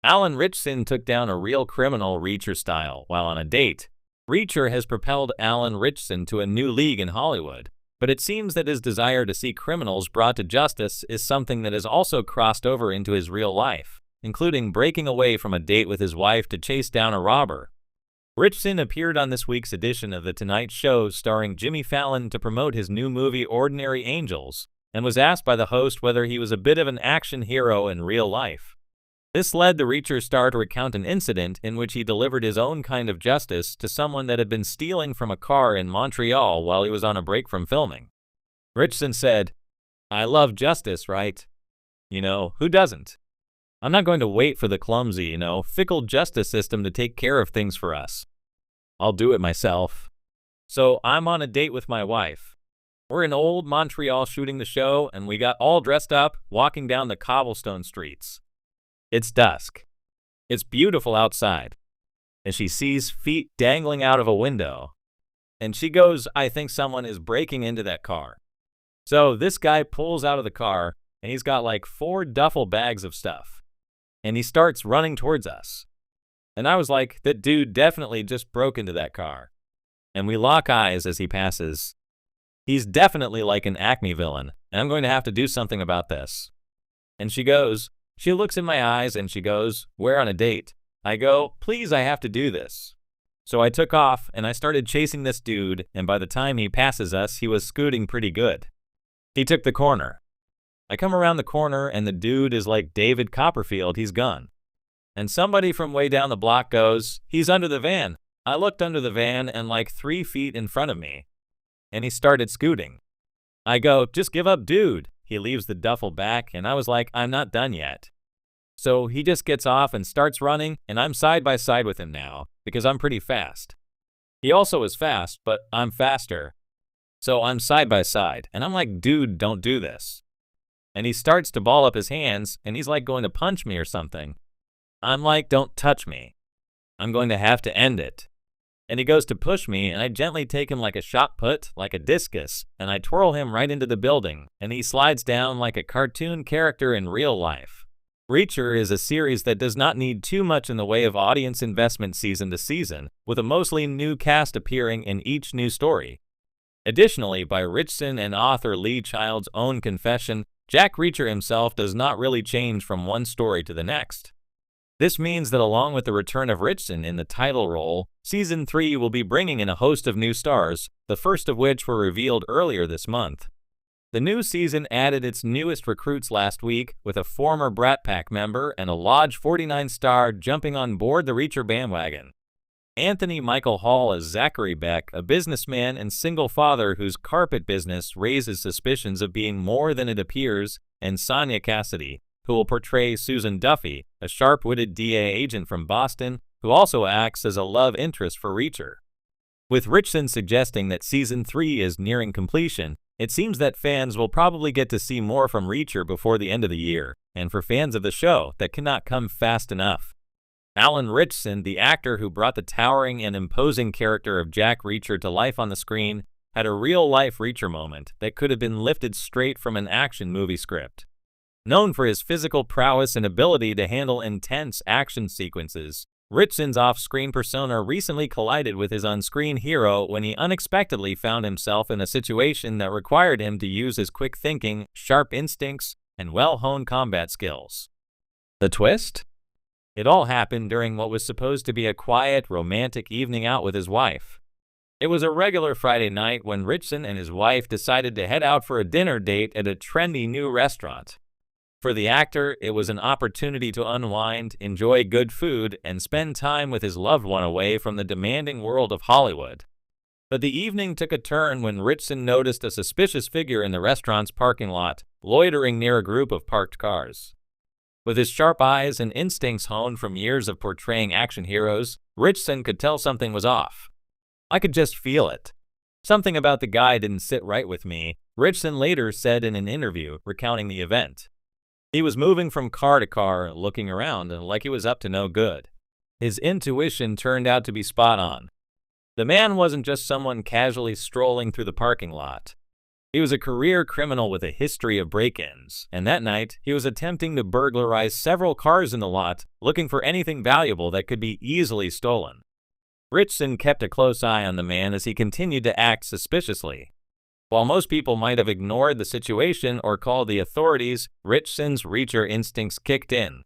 Alan Ritchson took down a real criminal Reacher style while on a date. Reacher has propelled Alan Ritchson to a new league in Hollywood, but it seems that his desire to see criminals brought to justice is something that has also crossed over into his real life, including breaking away from a date with his wife to chase down a robber. Ritchson appeared on this week's edition of The Tonight Show starring Jimmy Fallon to promote his new movie Ordinary Angels, and was asked by the host whether he was a bit of an action hero in real life. This led the Reacher star to recount an incident in which he delivered his own kind of justice to someone that had been stealing from a car in Montreal while he was on a break from filming. Ritchson said, "I love justice, right? Who doesn't? I'm not going to wait for the clumsy, fickle justice system to take care of things for us. I'll do it myself. So I'm on a date with my wife. We're in old Montreal shooting the show, and we got all dressed up, walking down the cobblestone streets. It's dusk. It's beautiful outside. And she sees feet dangling out of a window. And she goes, I think someone is breaking into that car. So this guy pulls out of the car, and he's got like 4 duffel bags of stuff. And he starts running towards us. And I was like, that dude definitely just broke into that car. And we lock eyes as he passes. He's definitely like an Acme villain, and I'm going to have to do something about this. And she looks in my eyes and she goes, we're on a date. I go, please, I have to do this. So I took off and I started chasing this dude, and by the time he passes us, he was scooting pretty good. He took the corner. I come around the corner and the dude is like David Copperfield, he's gone. And somebody from way down the block goes, he's under the van. I looked under the van and like 3 feet in front of me. And he started scooting. I go, just give up, dude. He leaves the duffel back, and I was like, I'm not done yet. So he just gets off and starts running, and I'm side by side with him now, because I'm pretty fast. He also is fast, but I'm faster. So I'm side by side, and I'm like, dude, don't do this. And he starts to ball up his hands, and he's like going to punch me or something. I'm like, don't touch me. I'm going to have to end it. And he goes to push me, and I gently take him like a shot put, like a discus, and I twirl him right into the building, and he slides down like a cartoon character in real life. Reacher is a series that does not need too much in the way of audience investment season to season, with a mostly new cast appearing in each new story. Additionally, by Ritchson and author Lee Child's own confession, Jack Reacher himself does not really change from one story to the next. This means that along with the return of Ritchson in the title role, Season 3 will be bringing in a host of new stars, the first of which were revealed earlier this month. The new season added its newest recruits last week, with a former Brat Pack member and a Lodge 49 star jumping on board the Reacher bandwagon. Anthony Michael Hall as Zachary Beck, a businessman and single father whose carpet business raises suspicions of being more than it appears, and Sonia Cassidy, who will portray Susan Duffy, a sharp-witted DA agent from Boston, who also acts as a love interest for Reacher. With Ritchson suggesting that Season 3 is nearing completion, it seems that fans will probably get to see more from Reacher before the end of the year, and for fans of the show, that cannot come fast enough. Alan Ritchson, the actor who brought the towering and imposing character of Jack Reacher to life on the screen, had a real-life Reacher moment that could have been lifted straight from an action movie script. Known for his physical prowess and ability to handle intense action sequences, Ritchson's off-screen persona recently collided with his on-screen hero when he unexpectedly found himself in a situation that required him to use his quick thinking, sharp instincts, and well-honed combat skills. The twist? It all happened during what was supposed to be a quiet, romantic evening out with his wife. It was a regular Friday night when Ritchson and his wife decided to head out for a dinner date at a trendy new restaurant. For the actor, it was an opportunity to unwind, enjoy good food, and spend time with his loved one away from the demanding world of Hollywood. But the evening took a turn when Ritchson noticed a suspicious figure in the restaurant's parking lot, loitering near a group of parked cars. With his sharp eyes and instincts honed from years of portraying action heroes, Ritchson could tell something was off. I could just feel it. Something about the guy didn't sit right with me, Ritchson later said in an interview recounting the event. He was moving from car to car, looking around like he was up to no good. His intuition turned out to be spot on. The man wasn't just someone casually strolling through the parking lot. He was a career criminal with a history of break-ins, and that night, he was attempting to burglarize several cars in the lot, looking for anything valuable that could be easily stolen. Ritchson kept a close eye on the man as he continued to act suspiciously. While most people might have ignored the situation or called the authorities, Ritchson's reacher instincts kicked in.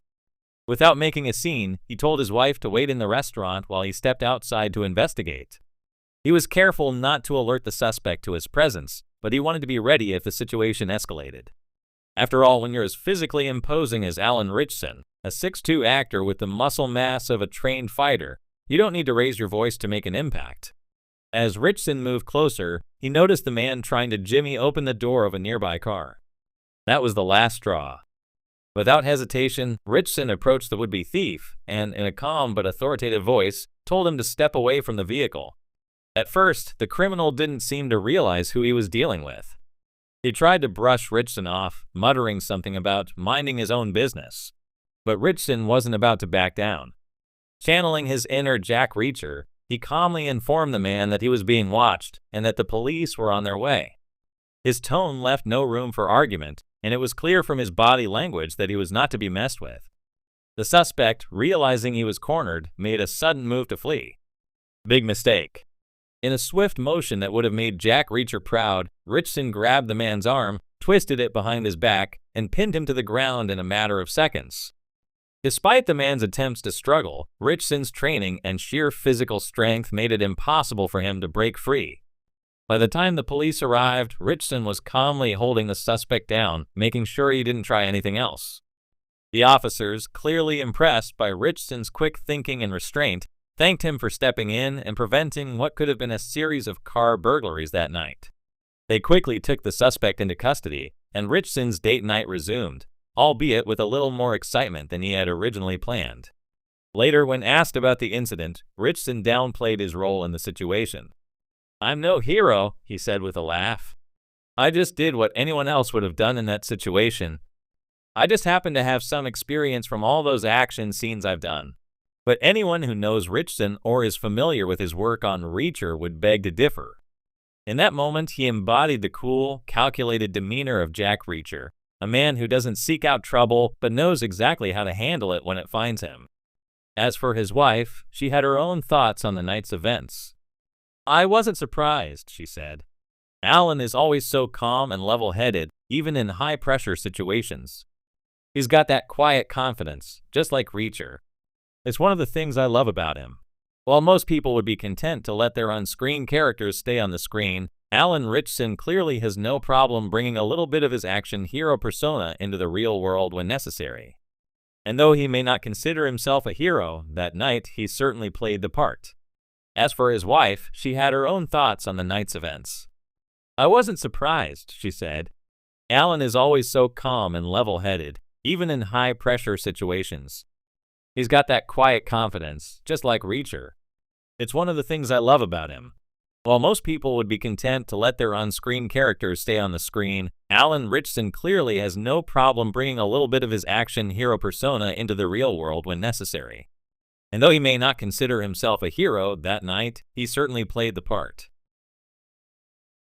Without making a scene, he told his wife to wait in the restaurant while he stepped outside to investigate. He was careful not to alert the suspect to his presence, but he wanted to be ready if the situation escalated. After all, when you're as physically imposing as Alan Ritchson, a 6'2" actor with the muscle mass of a trained fighter, you don't need to raise your voice to make an impact. As Ritchson moved closer, he noticed the man trying to jimmy open the door of a nearby car. That was the last straw. Without hesitation, Ritchson approached the would-be thief and, in a calm but authoritative voice, told him to step away from the vehicle. At first, the criminal didn't seem to realize who he was dealing with. He tried to brush Ritchson off, muttering something about minding his own business. But Ritchson wasn't about to back down. Channeling his inner Jack Reacher, he calmly informed the man that he was being watched and that the police were on their way. His tone left no room for argument, and it was clear from his body language that he was not to be messed with. The suspect, realizing he was cornered, made a sudden move to flee. Big mistake. In a swift motion that would have made Jack Reacher proud, Ritchson grabbed the man's arm, twisted it behind his back, and pinned him to the ground in a matter of seconds. Despite the man's attempts to struggle, Ritchson's training and sheer physical strength made it impossible for him to break free. By the time the police arrived, Ritchson was calmly holding the suspect down, making sure he didn't try anything else. The officers, clearly impressed by Ritchson's quick thinking and restraint, thanked him for stepping in and preventing what could have been a series of car burglaries that night. They quickly took the suspect into custody, and Ritchson's date night resumed, albeit with a little more excitement than he had originally planned. Later, when asked about the incident, Ritchson downplayed his role in the situation. "I'm no hero," he said with a laugh. "I just did what anyone else would have done in that situation. I just happen to have some experience from all those action scenes I've done." But anyone who knows Ritchson or is familiar with his work on Reacher would beg to differ. In that moment, he embodied the cool, calculated demeanor of Jack Reacher, a man who doesn't seek out trouble but knows exactly how to handle it when it finds him. As for his wife, she had her own thoughts on the night's events. "I wasn't surprised," she said. "Alan is always so calm and level-headed, even in high-pressure situations. He's got that quiet confidence, just like Reacher. It's one of the things I love about him." While most people would be content to let their on-screen characters stay on the screen, Alan Ritchson clearly has no problem bringing a little bit of his action hero persona into the real world when necessary. And though he may not consider himself a hero, that night he certainly played the part. As for his wife, she had her own thoughts on the night's events. "I wasn't surprised," she said. "Alan is always so calm and level-headed, even in high-pressure situations. He's got that quiet confidence, just like Reacher. It's one of the things I love about him." While most people would be content to let their on-screen characters stay on the screen, Alan Ritchson clearly has no problem bringing a little bit of his action hero persona into the real world when necessary. And though he may not consider himself a hero that night, he certainly played the part.